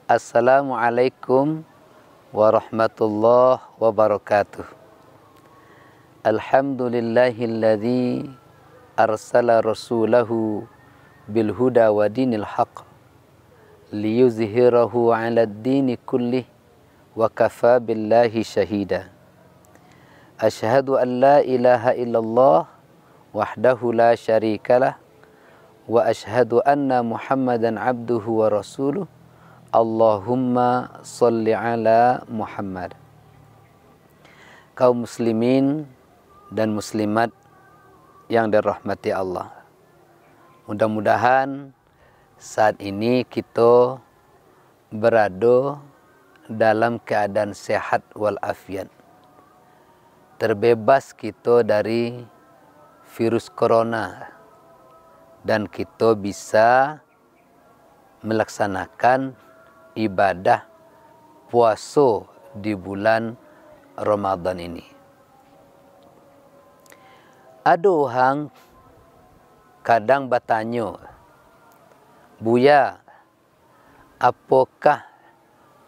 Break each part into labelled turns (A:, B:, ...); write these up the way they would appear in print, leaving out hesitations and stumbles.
A: Assalamualaikum warahmatullahi wabarakatuh. Alhamdulillahilladzi arsala rasulahu bil huda wa dinil haqq liyuzhirahu 'alad dini kullih wa kafa billahi syahida. Asyhadu an la ilaha illallah wahdahu la syarikalah wa asyhadu anna Muhammadan abduhu wa rasuluh. Allahumma salli ala Muhammad. Kaum muslimin dan muslimat yang dirahmati Allah, mudah-mudahan saat ini kita berada dalam keadaan sehat walafiat, terbebas kita dari virus corona, dan kita bisa melaksanakan ibadah puasa di bulan Ramadan ini. Ada orang kadang bertanya, Buya, apakah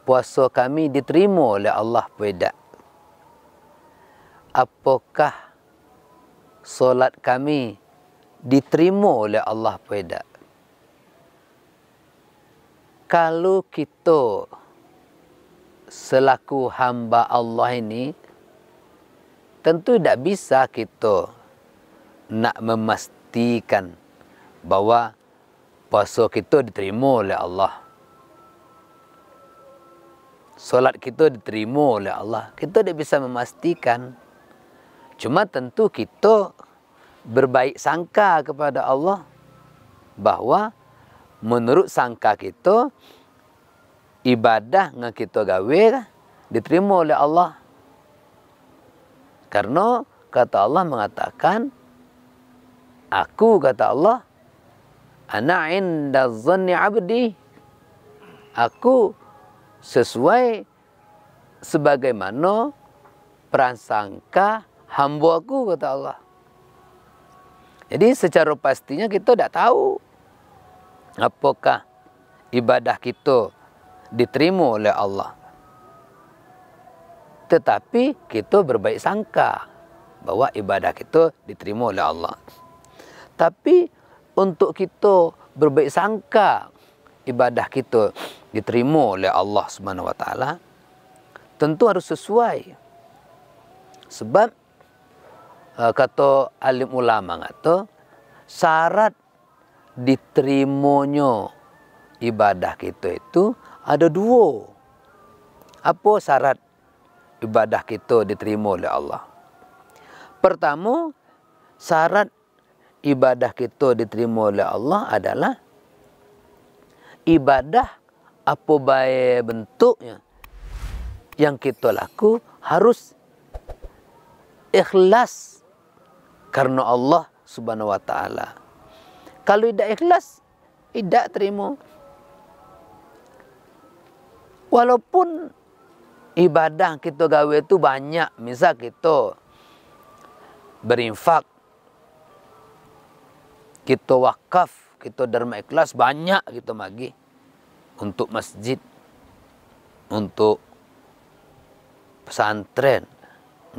A: puasa kami diterima oleh Allah tidak? Apakah solat kami diterima oleh Allah tidak? Kalau kita selaku hamba Allah ini, tentu tidak bisa kita nak memastikan bahwa puasa kita diterima oleh Allah, solat kita diterima oleh Allah. Kita tidak bisa memastikan. Cuma tentu kita berbaik sangka kepada Allah bahwa menurut sangka kita, ibadah yang kita gawe diterima oleh Allah. Karena kata Allah mengatakan, aku, kata Allah, ana inda zanni abdi, aku sesuai sebagaimana prasangka hamba aku, kata Allah. Jadi secara pastinya kita tidak tahu apakah ibadah kita diterima oleh Allah. Tetapi kita berbaik sangka bahwa ibadah kita diterima oleh Allah. Tapi untuk kita berbaik sangka ibadah kita diterima oleh Allah Subhanahu wa taala, tentu harus sesuai. Sebab kata alim ulama kata, syarat diterimanya ibadah kita itu ada dua. Apa syarat ibadah kita diterima oleh Allah? Pertama, syarat ibadah kita diterima oleh Allah adalah ibadah apa baik bentuknya yang kita laku harus ikhlas karena Allah Subhanahu wa taala. Kalau tidak ikhlas, tidak terima. Walaupun ibadah kita gawe itu banyak, misal kita berinfak, kita wakaf, kita derma ikhlas, banyak kita bagi untuk masjid, untuk pesantren,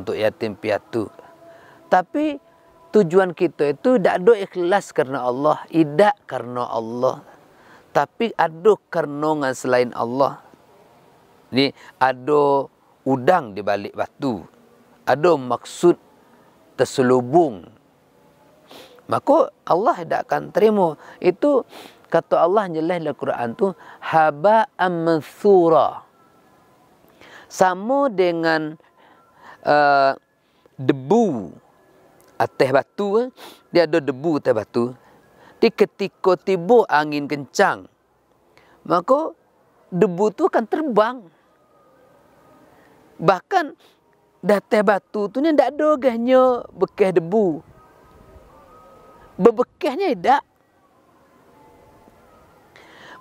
A: untuk yatim piatu. Tapi tujuan kita itu tidak ada ikhlas karena Allah, tidak karena Allah, tapi ada karena selain Allah. Ini ada udang di balik batu, ada maksud terselubung, maka Allah tidak akan terima. Itu kata Allah jelas dalam Quran tu, haba'an manthura, sama dengan debu atas batu. Dia ada debu atas batu. Di ketika tiba angin kencang, maka debu tu akan terbang. Bahkan di atas batu tu ni tidak ada gahnya bekas debu. Berbekasnya tidak.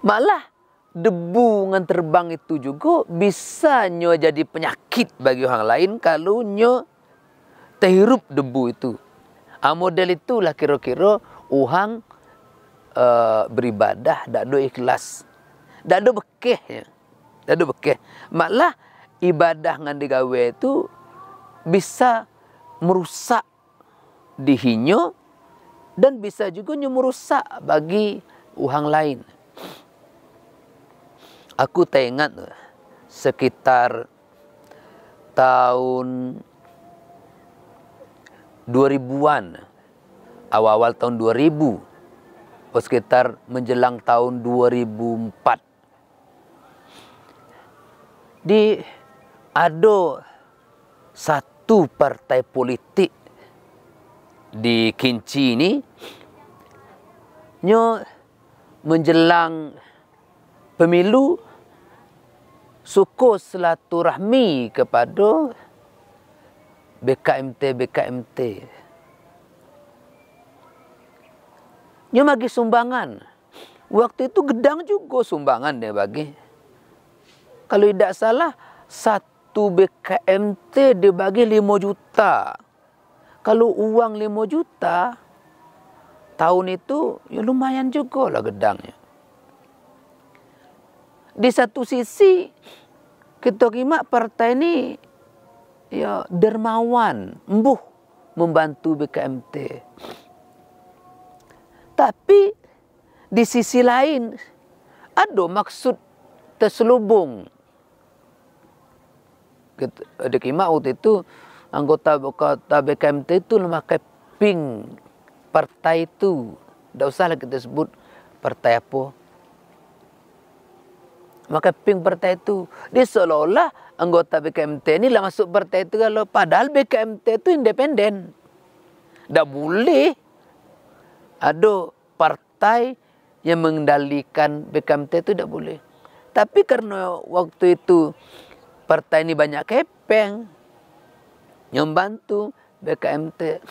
A: Malah debu yang terbang itu juga bisa jadi penyakit bagi orang lain kalau terhirup debu itu. Model itulah kira-kira orang beribadah tak ada ikhlas, tak ada bekehnya. Dak ada bekeh. Malah ibadah ngan digawe itu bisa merusak dihinyo dan bisa juga merusak bagi orang lain. Aku teringat sekitar tahun 2000-an, awal-awal tahun 2000, sekitar menjelang tahun 2004. Ada satu partai politik di Kinci ini, menjelang pemilu, suku silaturahmi kepada BKMT. Dia bagi sumbangan. Waktu itu gedang juga sumbangan dia bagi. Kalau tidak salah, satu BKMT dia bagi 5 juta. Kalau uang 5 juta, tahun itu ya lumayan juga lah gedangnya. Di satu sisi, kita kimak partai ini ya dermawan, embuh membantu BKMT. Tapi di sisi lain ada maksud terselubung. Di kimak waktu itu anggota BKMT itu memakai pink partai itu. Tidak usah lah kita sebut partai apa. Maka pink partai itu. Dia seolah-olah anggota BKMT ini lah masuk partai itu. Kalau padahal BKMT itu independen. Tak boleh ada partai yang mengendalikan BKMT itu, tidak boleh. Tapi karena waktu itu partai ini banyak kepeng yang bantu BKMT.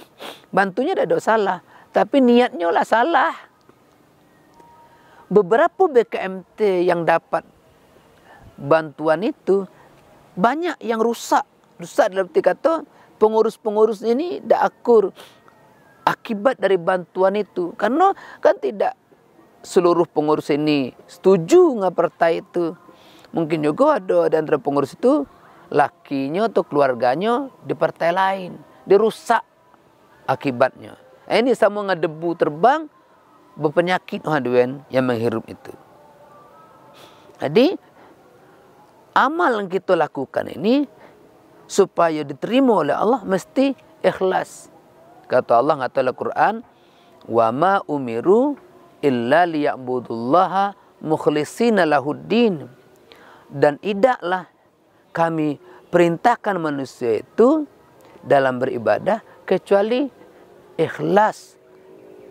A: Bantunya tidak ada salah. Tapi niatnya lah salah. Beberapa BKMT yang dapat bantuan itu banyak yang rusak. Rusak dalam arti kata pengurus-pengurus ini tidak akur akibat dari bantuan itu. Karena kan tidak seluruh pengurus ini setuju dengan partai itu. Mungkin juga ada di antara pengurus itu lakinya atau keluarganya di partai lain. Dirusak akibatnya. Ini sama dengan debu terbang berpenyakit yang menghirup itu. Jadi amal yang kita lakukan ini supaya diterima oleh Allah mesti ikhlas. Kata Allah dalam Al-Quran, "Wa ma umiru illa liya'budullaha mukhlishina lahuddin." Dan idaklah kami perintahkan manusia itu dalam beribadah kecuali ikhlas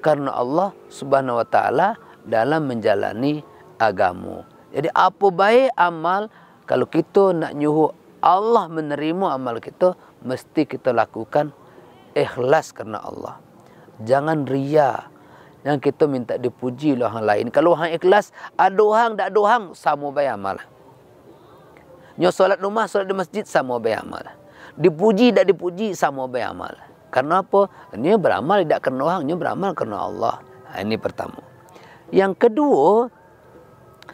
A: karena Allah Subhanahu wa taala dalam menjalani agama. Jadi apa baik amal, kalau kita nak nyuruh Allah menerima amal kita, mesti kita lakukan ikhlas karena Allah. Jangan ria. Yang kita minta dipuji oleh orang lain. Kalau orang ikhlas, ada orang, tak ada orang, sama baik amal. Nyo solat rumah, solat di masjid, sama baik amal. Dipuji, tak dipuji, sama baik amal. Karena apa? Ini beramal tidak karena orang, ini beramal karena Allah. Ini pertama. Yang kedua,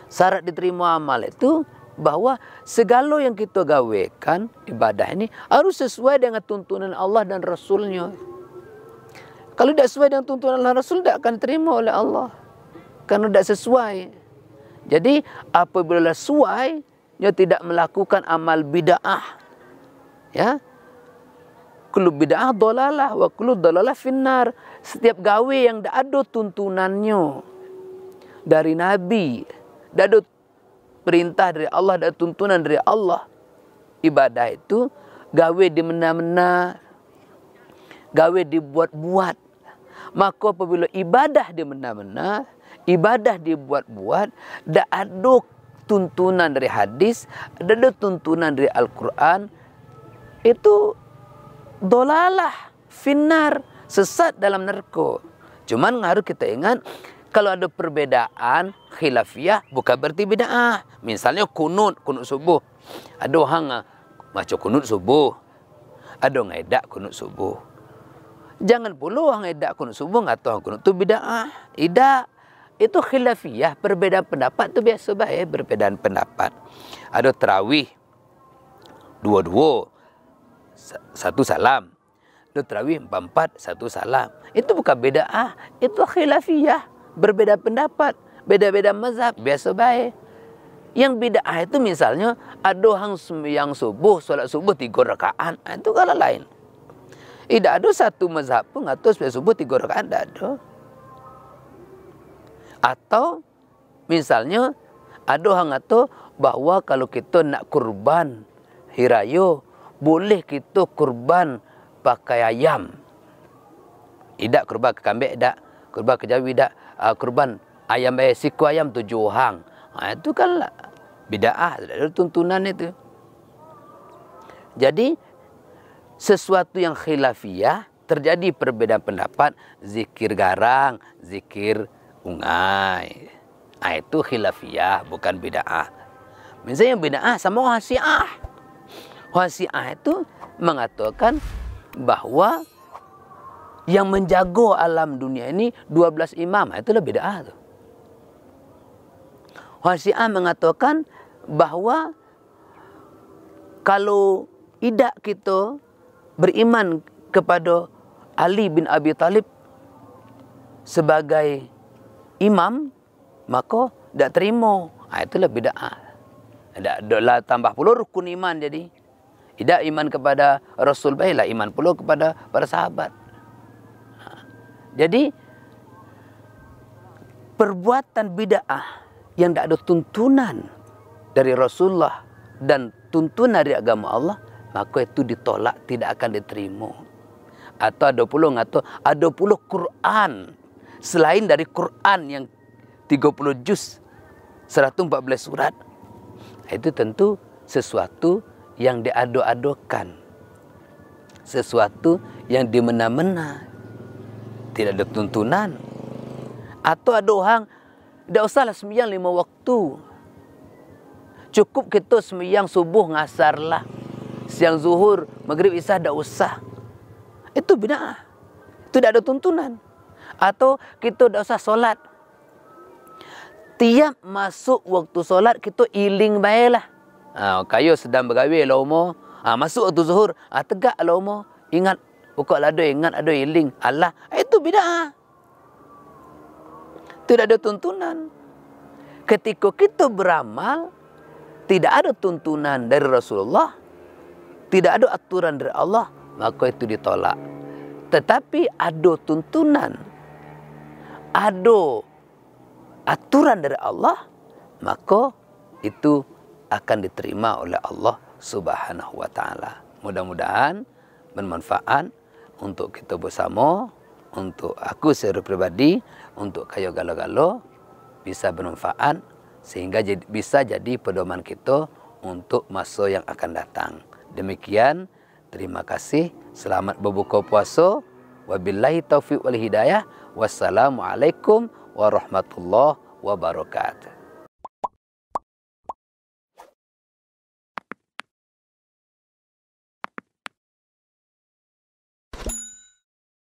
A: syarat diterima amal itu bahwa segala yang kita gawekan ibadah ini harus sesuai dengan tuntunan Allah dan Rasulnya. Kalau tidak sesuai dengan tuntunan Allah dan Rasul, tidak akan terima oleh Allah. Karena tidak sesuai. Jadi apabila sesuai, dia tidak melakukan amal bid'ah. Ya. Kullu bid'ah dalalah wa kullu dalalah finnar. Setiap gawe yang tidak ada tuntunannya dari Nabi, tidak ada perintah dari Allah dan tuntunan dari Allah, ibadah itu gawe dimena-mena, gawe dibuat-buat. Maka apabila ibadah dimena-mena, ibadah dibuat-buat, tak ada tuntunan dari hadis, tak ada tuntunan dari Al-Quran, itu dolalah, finnar, sesat dalam neraka. Cuman harus kita ingat, kalau ada perbedaan khilafiyah bukan berarti bid'ah. Misalnya kunut subuh. Ada orang maca kunut subuh. Ada orang edak kunut subuh. Jangan pula orang edak kunut subuh ngata kunut itu bid'ah. Tidak. itu khilafiyah, perbedaan pendapat itu biasa baik, perbedaan pendapat. Ada tarawih, dua-dua, satu salam. Ada tarawih 4-4, satu salam. Itu bukan bid'ah, itu khilafiyah, berbeda pendapat, beda-beda mazhab, biasa baik. Yang bid'ah itu misalnya ada orang yang subuh, solat subuh 3 rakaat, itu kalau lain. Tidak ada satu mazhab pun atau solat subuh 3 rakaat, tidak ada. Atau misalnya ada orang kata bahwa kalau kita nak kurban hirayo, boleh kita kurban pakai ayam. Tidak kurban ke kambing, tidak. Kurban ke jawi, tidak. Kurban ayam, siku ayam 7 orang. Itu kan bid'ah, tidak ada tuntunan itu. Jadi sesuatu yang khilafiyah, terjadi perbedaan pendapat, zikir garang, zikir ungai. Itu khilafiyah, bukan bid'ah. Misalnya bid'ah sama orang Syiah. Orang Syiah itu mengatakan bahwa yang menjaga alam dunia ini 12 imam. Itulah bid'ah tu. Orang Syiah mengatakan bahwa kalau tidak kita beriman kepada Ali bin Abi Talib sebagai imam, maka tidak terima. Itulah bid'ah. Adalah tambah pula rukun iman jadi. Tidak iman kepada Rasul, baiklah iman pula kepada para sahabat. Jadi perbuatan bid'ah yang tidak ada tuntunan dari Rasulullah dan tuntunan dari agama Allah, maka itu ditolak, tidak akan diterima. Atau ada pula ada pula Quran selain dari Quran yang 30 juz 114 surat. Itu tentu sesuatu yang diado-adokan, sesuatu yang dimena-mena, tidak ada tuntunan. Atau ada orang tidak usahlah sembahyang 5 waktu, cukup kita sembahyang subuh ngasar lah, siang zuhur maghrib isya tidak usah. Itu bid'ah, itu tidak ada tuntunan. Atau kita tidak usah solat, tiap masuk waktu solat kita iling baiklah. Kayu sedang bergawe lah umur, masuk waktu zuhur, tegak lah umur, ingat buka lado, ingat ada iling Allah. Itu bid'ah, tidak ada tuntunan. Ketika kita beramal tidak ada tuntunan dari Rasulullah, tidak ada aturan dari Allah, maka itu ditolak. Tetapi ada tuntunan, ada aturan dari Allah, maka itu akan diterima oleh Allah Subhanahu wa taala. Mudah-mudahan bermanfaat untuk kita bersama, untuk aku secara pribadi, untuk kayu galo-galo bisa bermanfaat sehingga bisa jadi pedoman kita untuk masa yang akan datang. Demikian, terima kasih. Selamat berbuka puasa. Wabillahi taufiq wal hidayah. Wassalamualaikum warahmatullahi wabarakatuh.